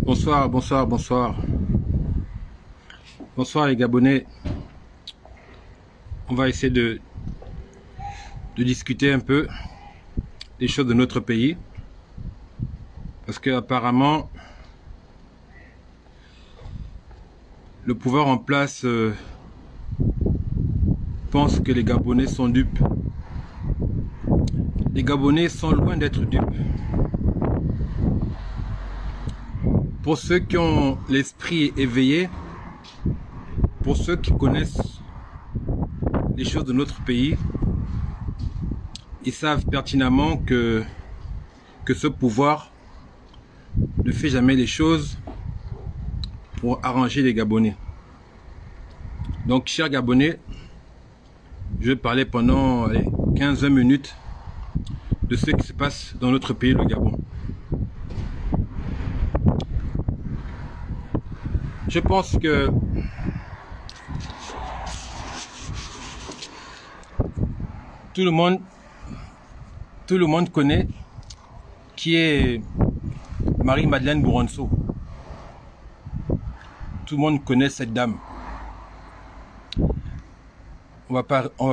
Bonsoir, bonsoir, bonsoir. Bonsoir les Gabonais. On va essayer de discuter un peu des choses de notre pays. Parce que apparemment, le pouvoir en place pense que les Gabonais sont dupes. Les Gabonais sont loin d'être dupes. Pour ceux qui ont l'esprit éveillé, pour ceux qui connaissent les choses de notre pays, ils savent pertinemment que ce pouvoir ne fait jamais les choses pour arranger les Gabonais. Donc, chers Gabonais, je vais parler pendant 15-20 minutes de ce qui se passe dans notre pays, le Gabon. Je pense que tout le monde connaît qui est Marie-Madeleine Bouronso. Tout le monde connaît cette dame. On va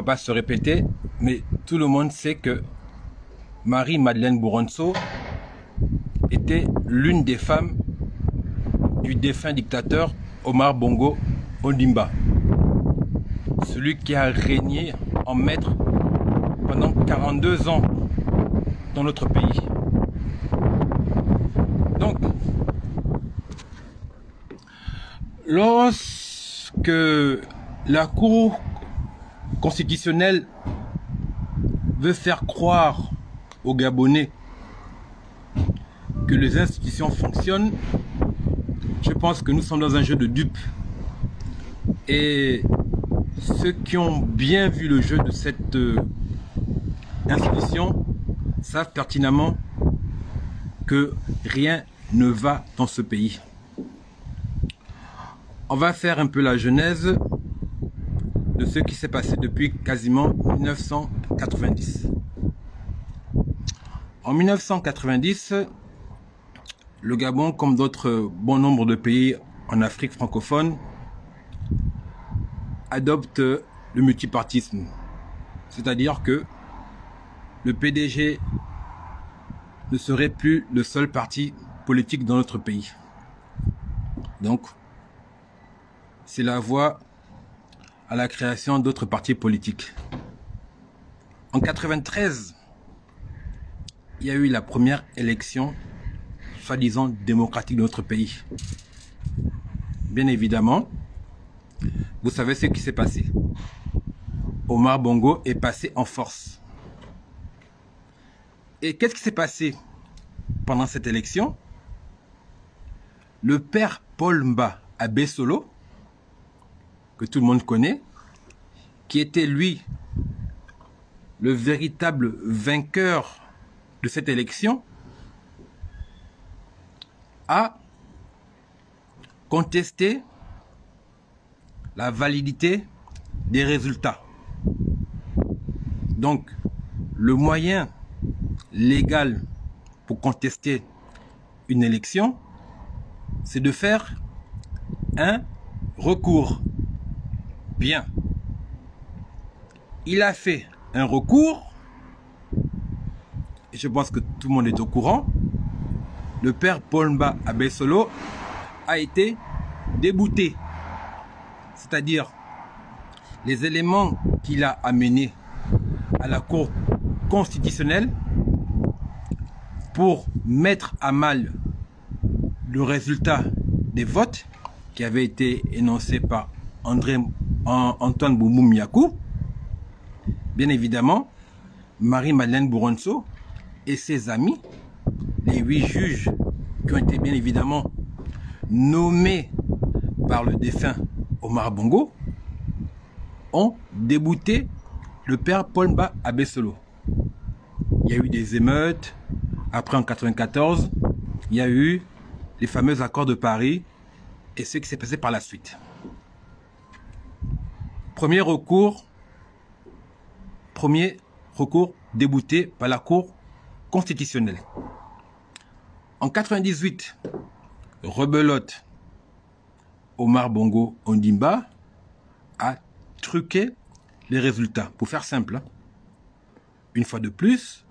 pas se répéter, mais tout le monde sait que Marie-Madeleine Bouronso était l'une des femmes du défunt dictateur Omar Bongo Ondimba. Celui qui a régné en maître pendant 42 ans dans notre pays. Donc, lorsque la Cour constitutionnelle veut faire croire aux Gabonais que les institutions fonctionnent, je pense que nous sommes dans un jeu de dupes. Et ceux qui ont bien vu le jeu de cette institution savent pertinemment que rien ne va dans ce pays. On va faire un peu la genèse de ce qui s'est passé depuis quasiment 1990. En 1990, le Gabon, comme d'autres bon nombre de pays en Afrique francophone, adopte le multipartisme. C'est-à-dire que le PDG ne serait plus le seul parti politique dans notre pays. Donc, c'est la voie à la création d'autres partis politiques. En 1993, il y a eu la première élection soi-disant démocratique de notre pays. Bien évidemment, vous savez ce qui s'est passé. Omar Bongo est passé en force. Et qu'est-ce qui s'est passé pendant cette élection? Le père Paul Mba Abesolo, que tout le monde connaît, qui était lui le véritable vainqueur de cette élection, a contesté la validité des résultats. Donc, le moyen légal pour contester une élection, c'est de faire un recours. Bien. Il a fait un recours, et je pense que tout le monde est au courant. Le père Paul Mba Abesolo a été débouté. C'est-à-dire, les éléments qu'il a amenés à la Cour constitutionnelle pour mettre à mal le résultat des votes qui avait été énoncé par Antoine Boumou Miakou. Bien évidemment, Marie-Madeleine Bouronso et ses amis, les 8 juges qui ont été bien évidemment nommés par le défunt Omar Bongo, ont débouté le père Paul Mba Abesolo. Il y a eu des émeutes. Après, en 1994, il y a eu les fameux accords de Paris et ce qui s'est passé par la suite. Premier recours débouté par la Cour constitutionnelle. En 98, rebelote, Omar Bongo Ondimba a truqué les résultats. Pour faire simple, hein. Une fois de plus,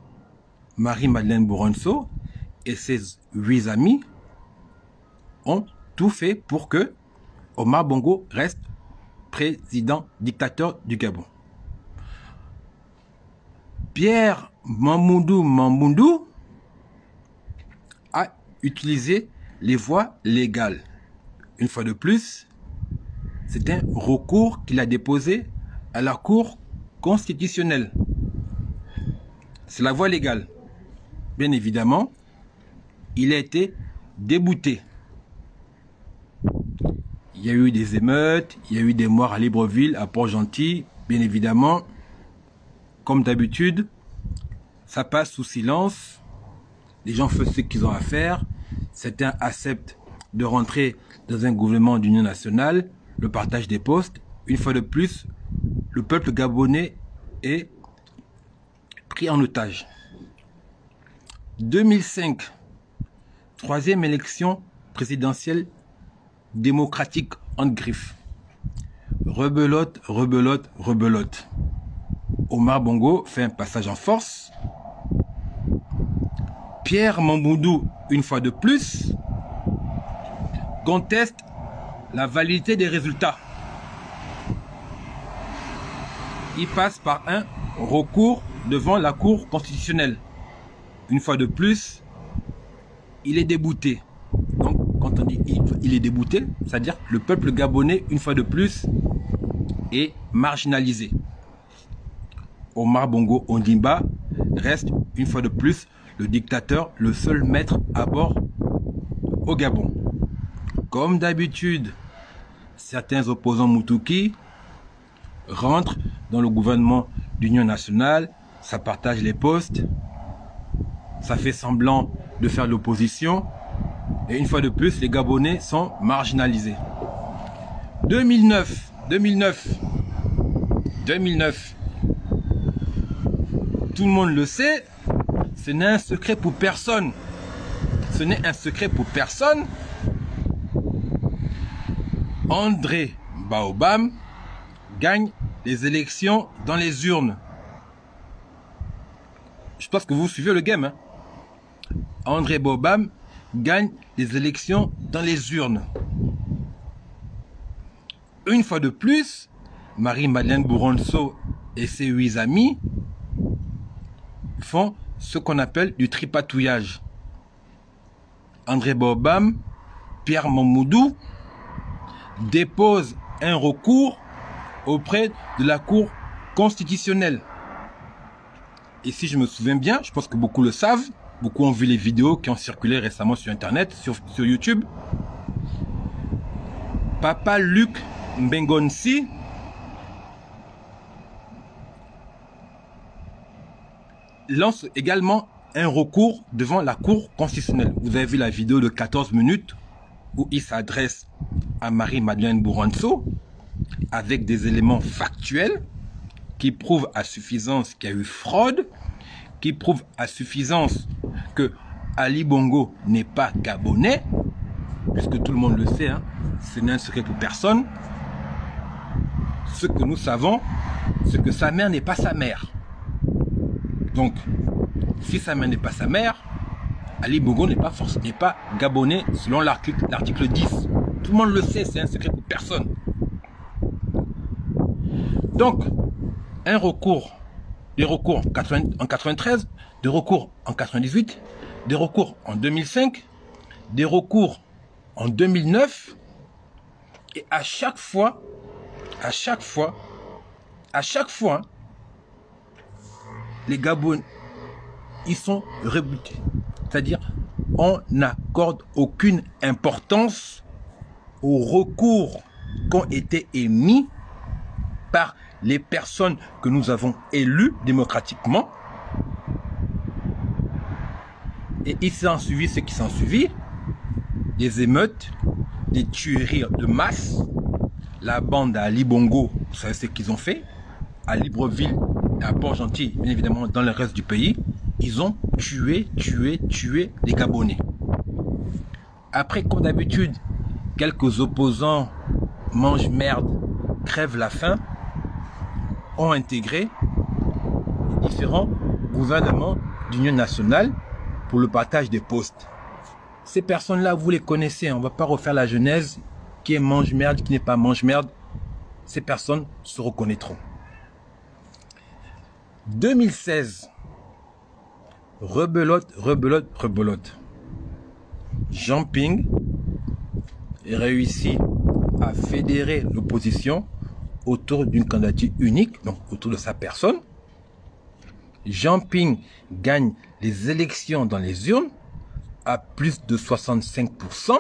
Marie-Madeleine Bouronso et ses 8 amis ont tout fait pour que Omar Bongo reste président dictateur du Gabon. Pierre Mamboundou a utilisé les voies légales. Une fois de plus, c'est un recours qu'il a déposé à la Cour constitutionnelle. C'est la voie légale. Bien évidemment, il a été débouté. Il y a eu des émeutes, il y a eu des morts à Libreville, à Port-Gentil. Bien évidemment, comme d'habitude, ça passe sous silence. Les gens font ce qu'ils ont à faire. Certains acceptent de rentrer dans un gouvernement d'union nationale, le partage des postes. Une fois de plus, le peuple gabonais est pris en otage. 2005, 3e élection présidentielle démocratique en griffe. Rebelote, rebelote, rebelote. Omar Bongo fait un passage en force. Pierre Mamboundou, une fois de plus, conteste la validité des résultats. Il passe par un recours devant la Cour constitutionnelle. Une fois de plus, il est débouté. Donc, quand on dit il est débouté, c'est-à-dire le peuple gabonais, une fois de plus, est marginalisé. Omar Bongo Ondimba reste, une fois de plus, le dictateur, le seul maître à bord au Gabon. Comme d'habitude, certains opposants Moutouki rentrent dans le gouvernement d'union nationale, ça partage les postes, ça fait semblant de faire l'opposition, et une fois de plus, les Gabonais sont marginalisés. 2009, tout le monde le sait, ce n'est un secret pour personne. Ce n'est un secret pour personne. André Baobam gagne les élections dans les urnes. Je pense que vous suivez le game. Hein? André Baobam gagne les élections dans les urnes. Une fois de plus, Marie-Madeleine Bouronso et ses 8 amis font ce qu'on appelle du tripatouillage. André Baobam, Pierre Mamboundou dépose un recours auprès de la Cour constitutionnelle. Et si je me souviens bien, je pense que beaucoup le savent, beaucoup ont vu les vidéos qui ont circulé récemment sur Internet, sur YouTube. Papa Luc Mbengonsi lance également un recours devant la Cour constitutionnelle. Vous avez vu la vidéo de 14 minutes où il s'adresse à Marie-Madeleine Bouronso avec des éléments factuels qui prouvent à suffisance qu'il y a eu fraude, qui prouvent à suffisance que Ali Bongo n'est pas gabonais, puisque tout le monde le sait, hein, ce n'est un secret pour personne. Ce que nous savons, c'est que sa mère n'est pas sa mère. Donc, si sa mère n'est pas sa mère, Ali Bongo n'est pas gabonais selon l'article 10. Tout le monde le sait, c'est un secret pour personne. Donc, des recours en 93, des recours en 98, des recours en 2005, des recours en 2009, et à chaque fois, les Gabonais, ils sont rebutés. C'est-à-dire, on n'accorde aucune importance aux recours qui ont été émis par les personnes que nous avons élues démocratiquement. Et il s'en suivi ce qui s'en suivi. Des émeutes, des tueries de masse. La bande à Ali Bongo, vous savez ce qu'ils ont fait. À Libreville et à Port-Gentil, bien évidemment dans le reste du pays. Ils ont tué les Gabonais. Après, comme d'habitude, quelques opposants mangent merde, crèvent la faim, ont intégré les différents gouvernements d'union nationale pour le partage des postes. Ces personnes-là, vous les connaissez, on ne va pas refaire la genèse, qui est mange-merde, qui n'est pas mange-merde. Ces personnes se reconnaîtront. 2016, rebelote. Jean Ping réussit à fédérer l'opposition autour d'une candidature unique, donc autour de sa personne. Jean Ping gagne les élections dans les urnes à plus de 65%.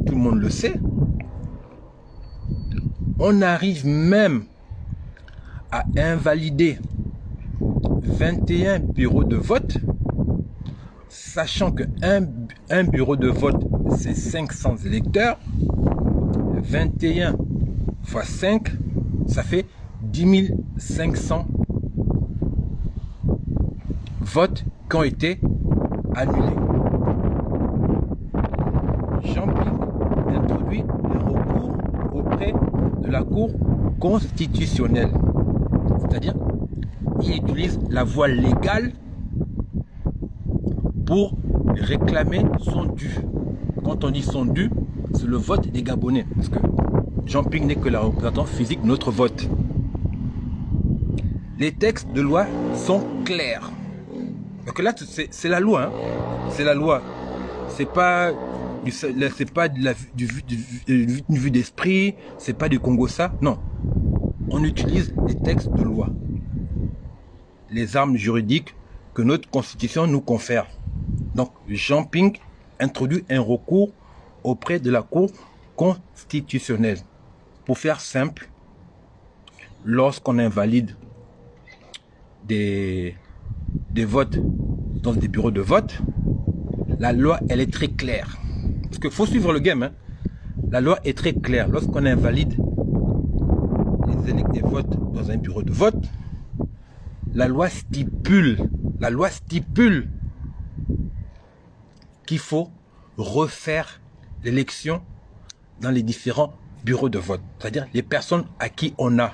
Tout le monde le sait. On arrive même à invalider 21 bureaux de vote, sachant qu'un bureau de vote, c'est 500 électeurs. 21 fois 5, ça fait 10 500 votes qui ont été annulés. Jean Ping introduit le recours auprès de la Cour constitutionnelle. C'est-à-dire, il utilise la voie légale pour réclamer son dû. Quand on dit son dû, c'est le vote des Gabonais. Parce que Jean Ping n'est que la représentante physique de notre vote. Les textes de loi sont clairs. Donc là, c'est la loi. Hein. C'est la loi. C'est pas une vue d'esprit. C'est pas du Congo ça. Non. On utilise les textes de loi. Les armes juridiques que notre constitution nous confère. Donc, Jean Ping introduit un recours auprès de la Cour constitutionnelle. Pour faire simple, lorsqu'on invalide des votes dans des bureaux de vote, la loi, elle est très claire. Parce qu'il faut suivre le game. Hein. La loi est très claire. Lorsqu'on invalide des votes dans un bureau de vote, la loi stipule qu'il faut refaire l'élection dans les différents bureaux de vote. C'est-à-dire les personnes à qui on a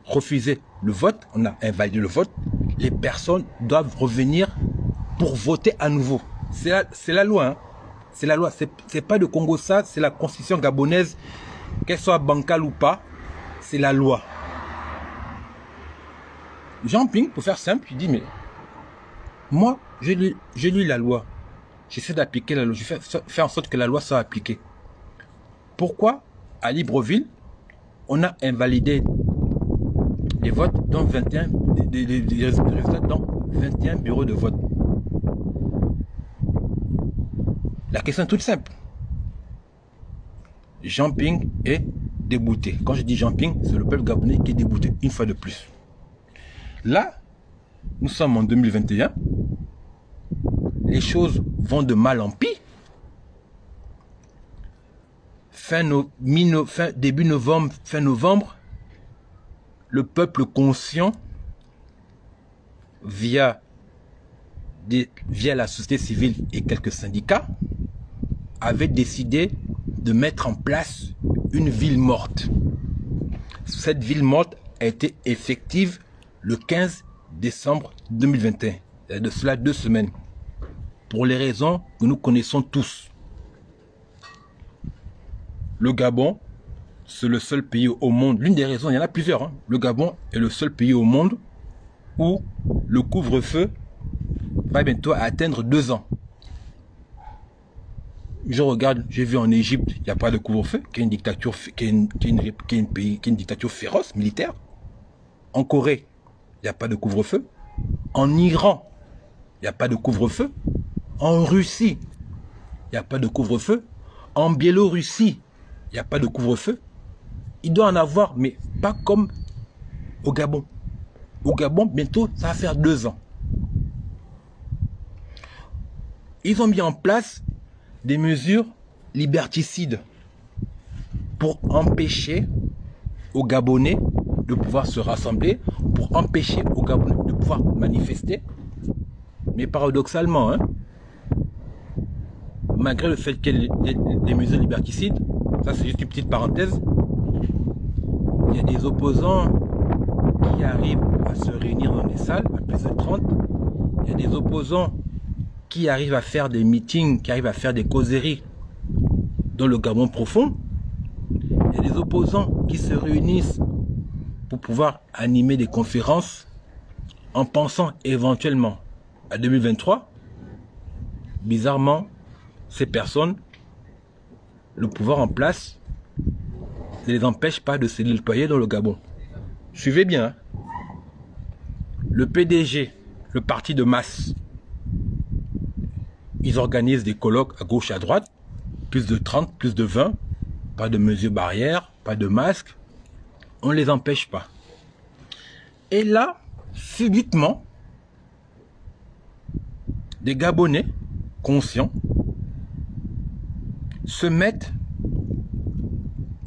refusé le vote, on a invalidé le vote, les personnes doivent revenir pour voter à nouveau. C'est la loi. Hein. C'est la loi. C'est pas de Congo ça, c'est la constitution gabonaise, qu'elle soit bancale ou pas, c'est la loi. Jean Ping, pour faire simple, il dit, mais moi, je lis la loi. J'essaie d'appliquer la loi. Je fais en sorte que la loi soit appliquée. Pourquoi, à Libreville, on a invalidé les votes dans 21, les résultats dans 21 bureaux de vote? La question est toute simple. Jean Ping est débouté. Quand je dis Jean Ping, c'est le peuple gabonais qui est débouté, une fois de plus. Là, nous sommes en 2021. Les choses vont de mal en pis. Début novembre, fin novembre, le peuple conscient, via la société civile et quelques syndicats, avait décidé de mettre en place une ville morte. Cette ville morte a été effective le 15 décembre 2021. Il y a de cela 2 semaines. Pour les raisons que nous connaissons tous. Le Gabon, c'est le seul pays au monde. L'une des raisons, il y en a plusieurs. Hein. Le Gabon est le seul pays au monde où le couvre-feu va bientôt atteindre 2 ans. Je regarde, j'ai vu en Égypte, il n'y a pas de couvre-feu, qui est une dictature, qui est une dictature féroce, militaire. En Corée, il n'y a pas de couvre-feu. En Iran, il n'y a pas de couvre-feu. En Russie, il n'y a pas de couvre-feu. En Biélorussie, il n'y a pas de couvre-feu. Il doit en avoir, mais pas comme au Gabon. Au Gabon, bientôt, ça va faire 2 ans. Ils ont mis en place des mesures liberticides pour empêcher aux Gabonais de pouvoir se rassembler, pour empêcher aux Gabonais de pouvoir manifester. Mais paradoxalement, hein, malgré le fait qu'il y ait des mesures liberticides, ça c'est juste une petite parenthèse, il y a des opposants qui arrivent à se réunir dans des salles, à plus de 30. Il y a des opposants qui arrivent à faire des meetings, qui arrivent à faire des causeries dans le Gabon profond. Il y a des opposants qui se réunissent pour pouvoir animer des conférences en pensant éventuellement à 2023. Bizarrement, ces personnes, le pouvoir en place ne les empêche pas de se déployer dans le Gabon. Suivez bien, hein. Le PDG, le parti de masse, ils organisent des colloques à gauche et à droite, plus de 30, plus de 20, pas de mesures barrières, pas de masques, on ne les empêche pas. Et là, subitement, des Gabonais conscients se mettent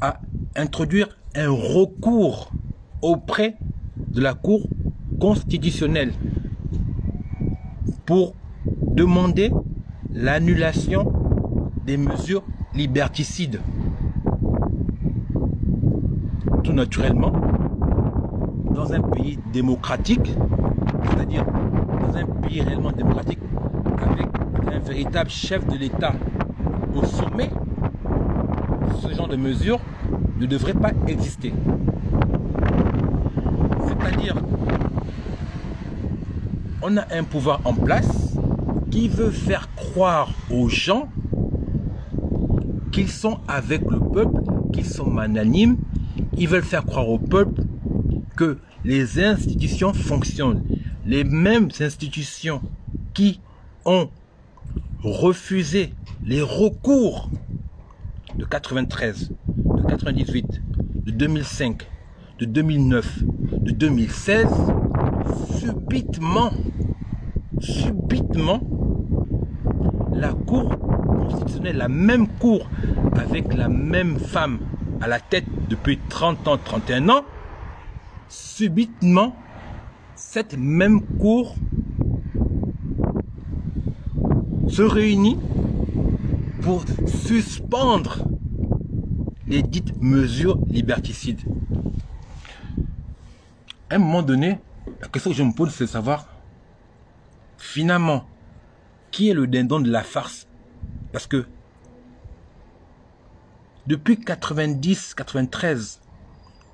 à introduire un recours auprès de la Cour constitutionnelle pour demander l'annulation des mesures liberticides. Tout naturellement, dans un pays démocratique, c'est-à-dire dans un pays réellement démocratique, avec un véritable chef de l'État au sommet, ce genre de mesures ne devrait pas exister. C'est-à-dire, on a un pouvoir en place qui veut faire croire aux gens qu'ils sont avec le peuple, qu'ils sont magnanimes. Ils veulent faire croire au peuple que les institutions fonctionnent. Les mêmes institutions qui ont refusé les recours de 93, de 98, de 2005, de 2009, de 2016, subitement, la Cour constitutionnelle, la même Cour, avec la même femme à la tête depuis 30 ans, 31 ans, subitement, cette même Cour se réunit pour suspendre les dites mesures liberticides. À un moment donné, la question que je me pose, c'est de savoir, finalement, qui est le dindon de la farce? Parce que depuis 90-93,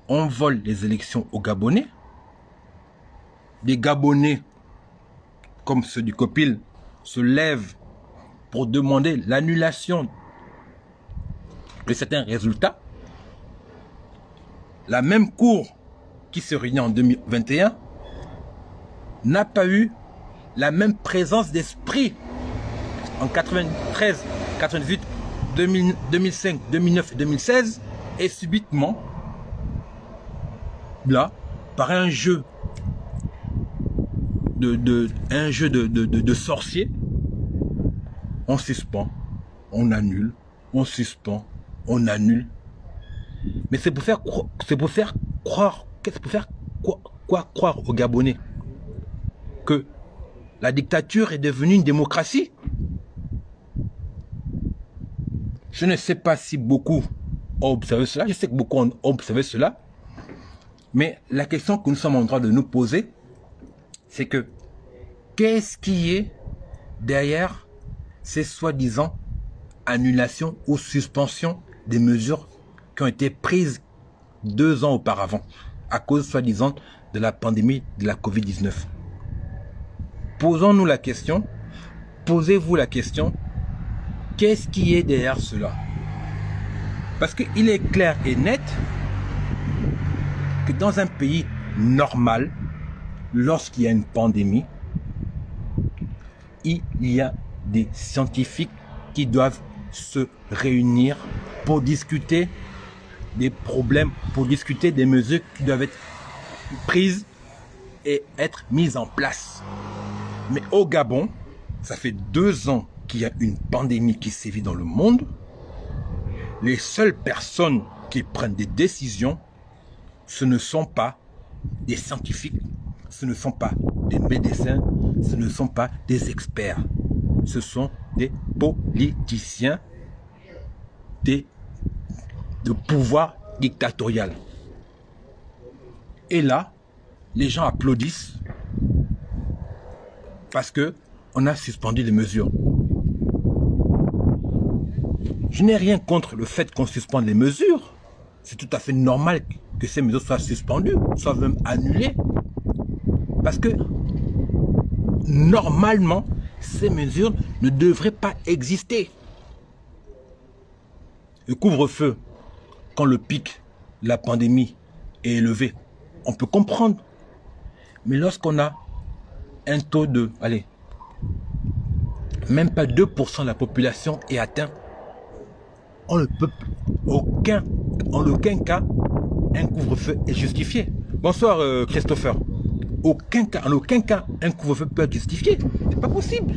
on vole les élections aux Gabonais. Des Gabonais, comme ceux du COPIL, se lèvent pour demander l'annulation de certains résultats. La même Cour qui se réunit en 2021 n'a pas eu la même présence d'esprit en 93, 98, 2005, 2009 et 2016, et subitement, là, par un jeu de sorciers, on suspend, on annule, on suspend, on annule. Mais c'est pour faire croire aux Gabonais que la dictature est devenue une démocratie. Je ne sais pas si beaucoup ont observé cela. Je sais que beaucoup ont observé cela. Mais la question que nous sommes en train de nous poser, c'est que qu'est-ce qui est derrière ces soi-disant annulations ou suspensions des mesures qui ont été prises 2 ans auparavant à cause soi-disant de la pandémie de la Covid-19. Posons-nous la question, posez-vous la question, qu'est-ce qui est derrière cela? Parce qu'il est clair et net que dans un pays normal, lorsqu'il y a une pandémie, il y a des scientifiques qui doivent se réunir pour discuter des problèmes, pour discuter des mesures qui doivent être prises et être mises en place. Mais au Gabon, ça fait 2 ans qu'il y a une pandémie qui sévit dans le monde. Les seules personnes qui prennent des décisions, ce ne sont pas des scientifiques, ce ne sont pas des médecins, ce ne sont pas des experts. Ce sont des politiciens de pouvoir dictatorial. Et là, les gens applaudissent parce que on a suspendu les mesures. Je n'ai rien contre le fait qu'on suspende les mesures. C'est tout à fait normal que ces mesures soient suspendues, soient même annulées. Parce que, normalement, ces mesures ne devraient pas exister. Le couvre-feu, quand le pic, la pandémie est élevé, on peut comprendre. Mais lorsqu'on a un taux de, allez, même pas 2% de la population est atteint, on ne peut en aucun cas, un couvre-feu est justifié. Bonsoir Christopher. En aucun cas, un couvre-feu peut être justifié. C'est pas possible.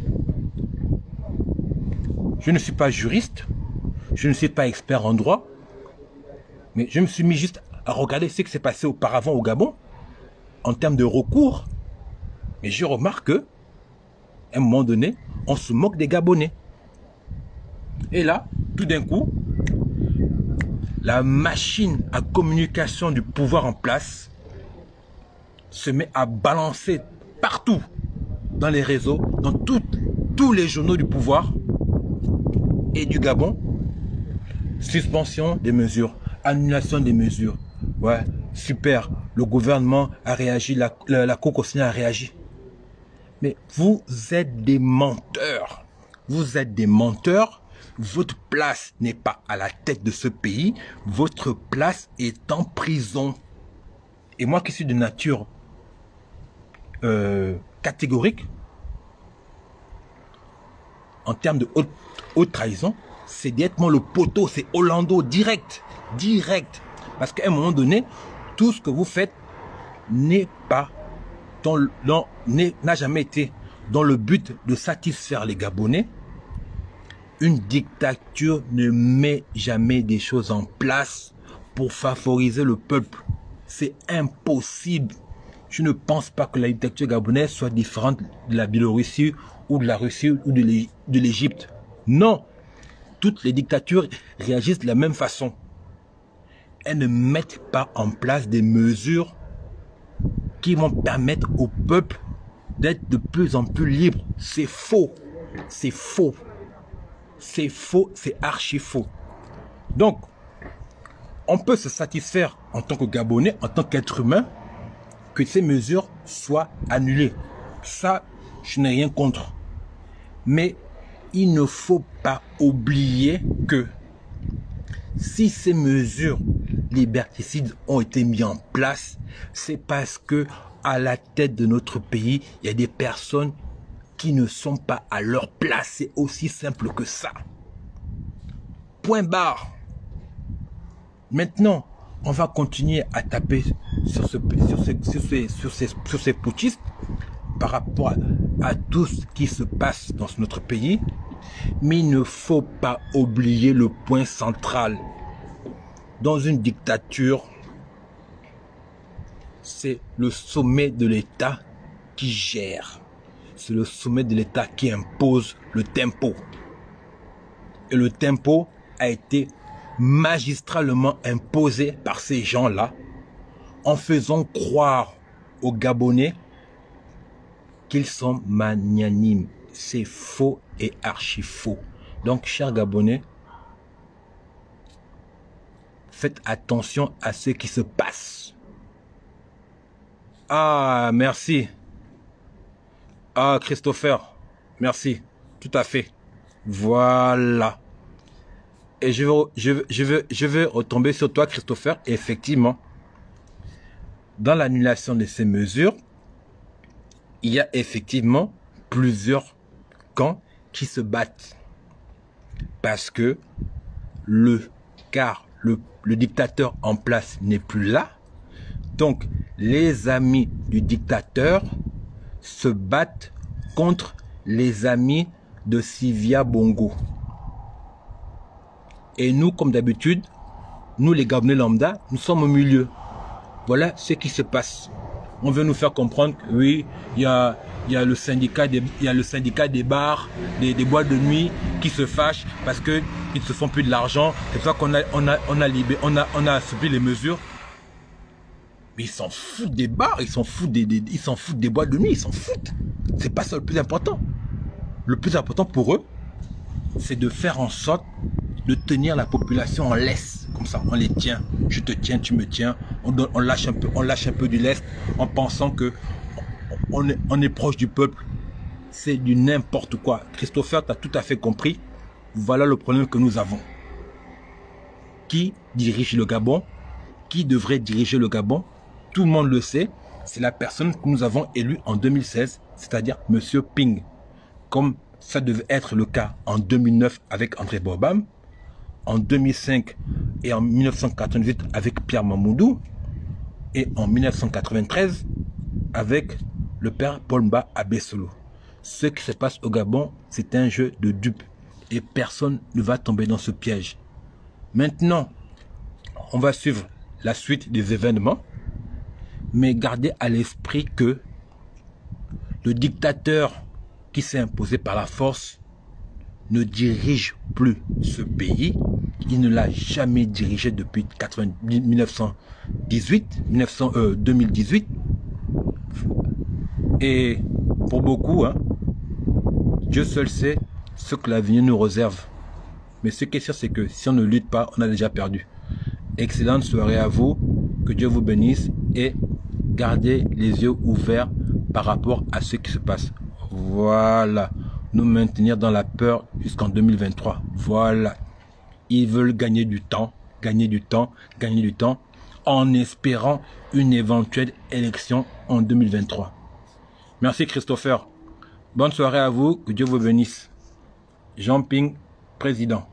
Je ne suis pas juriste, je ne suis pas expert en droit, mais je me suis mis juste à regarder ce qui s'est passé auparavant au Gabon, en termes de recours. Mais je remarque qu'à un moment donné, on se moque des Gabonais. Et là, tout d'un coup, la machine à communication du pouvoir en place se met à balancer partout dans les réseaux, dans tous les journaux du pouvoir et du Gabon. Suspension des mesures, annulation des mesures. Ouais, super, le gouvernement a réagi, la Cour constitutionnelle a réagi. Mais vous êtes des menteurs. Vous êtes des menteurs. Votre place n'est pas à la tête de ce pays. Votre place est en prison. Et moi qui suis de nature catégorique, en termes de haute trahison, c'est directement le poteau, c'est Orlando, direct. Parce qu'à un moment donné, tout ce que vous faites n'est pas n'a jamais été dans le but de satisfaire les Gabonais. Une dictature ne met jamais des choses en place pour favoriser le peuple. C'est impossible. Je ne pense pas que la dictature gabonaise soit différente de la Biélorussie ou de la Russie ou de l'Égypte. Non. Toutes les dictatures réagissent de la même façon. Elles ne mettent pas en place des mesures qui vont permettre au peuple d'être de plus en plus libre. C'est faux. C'est faux. C'est faux, c'est archi faux. Donc, on peut se satisfaire en tant que Gabonais, en tant qu'être humain, que ces mesures soient annulées. Ça, je n'ai rien contre. Mais il ne faut pas oublier que si ces mesures liberticides ont été mises en place, c'est parce que à la tête de notre pays, il y a des personnes qui ne sont pas à leur place. C'est aussi simple que ça. Point barre. Maintenant, on va continuer à taper sur ces putschistes par rapport à tout ce qui se passe dans notre pays. Mais il ne faut pas oublier le point central. Dans une dictature, c'est le sommet de l'État qui gère. C'est le sommet de l'État qui impose le tempo. Et le tempo a été magistralement imposé par ces gens-là en faisant croire aux Gabonais qu'ils sont magnanimes. C'est faux et archi faux. Donc, chers Gabonais, faites attention à ce qui se passe. Ah, merci. Ah, Christopher, merci. Tout à fait. Voilà. Et je veux retomber sur toi, Christopher. Effectivement, dans l'annulation de ces mesures, il y a effectivement plusieurs camps qui se battent. Parce que le dictateur en place n'est plus là. Donc, les amis du dictateur se battent contre les amis de Sylvia Bongo. Et nous, comme d'habitude, nous les Gabonais lambda, nous sommes au milieu. Voilà ce qui se passe. On veut nous faire comprendre que oui, il y a il y a le syndicat des bars, des boîtes de nuit qui se fâchent parce qu'ils ne se font plus de l'argent. C'est pour ça qu'on a assoupli les mesures. Mais ils s'en foutent des bars, ils s'en foutent des boîtes de nuit, ils s'en foutent. C'est pas ça le plus important. Le plus important pour eux, c'est de faire en sorte de tenir la population en laisse. Comme ça, on les tient. Je te tiens, tu me tiens. On lâche un peu du lest en pensant que on est proche du peuple. C'est du n'importe quoi. Christopher, tu as tout à fait compris. Voilà le problème que nous avons. Qui dirige le Gabon? Qui devrait diriger le Gabon? Tout le monde le sait. C'est la personne que nous avons élue en 2016, c'est-à-dire Monsieur Ping. Comme ça devait être le cas en 2009 avec André Bobam, en 2005 et en 1988 avec Pierre Mamoudou, et en 1993 avec le père Paul Mba Abesolo. Ce qui se passe au Gabon, c'est un jeu de dupes et personne ne va tomber dans ce piège. Maintenant, on va suivre la suite des événements, mais gardez à l'esprit que le dictateur qui s'est imposé par la force ne dirige plus ce pays. Il ne l'a jamais dirigé depuis 2018. Et pour beaucoup, Dieu seul sait ce que l'avenir nous réserve. Mais ce qui est sûr, c'est que si on ne lutte pas, on a déjà perdu. Excellente soirée à vous. Que Dieu vous bénisse et gardez les yeux ouverts par rapport à ce qui se passe. Voilà. Nous maintenir dans la peur jusqu'en 2023. Voilà. Ils veulent gagner du temps, en espérant une éventuelle élection en 2023. Merci Christopher. Bonne soirée à vous. Que Dieu vous bénisse. Jean Ping, président.